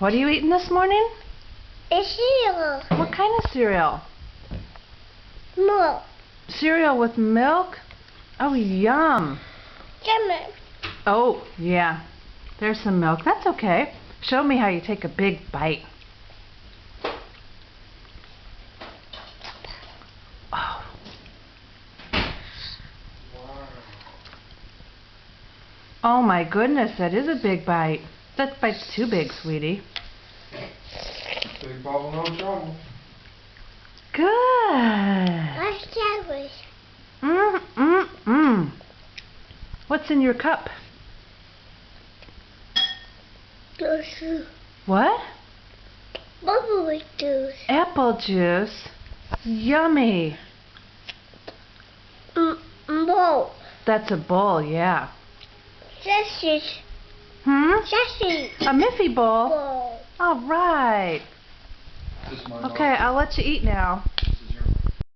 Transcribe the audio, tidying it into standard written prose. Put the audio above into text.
What are you eating this morning? A cereal. What kind of cereal? Milk. Cereal with milk? Oh, yum. Yummy. Oh, yeah. There's some milk. That's okay. Show me how you take a big bite. Oh. Oh my goodness, that is a big bite. That bite's too big, sweetie. Big bubble, no trouble. Good. That's sandwich. What's in your cup? Juice. What? Bubble juice. Apple juice. Yummy. Bowl. That's a bowl, yeah. Sausage. Sausage. A Miffy bowl? Bowl. All right. This is my Okay, I'll let you eat now.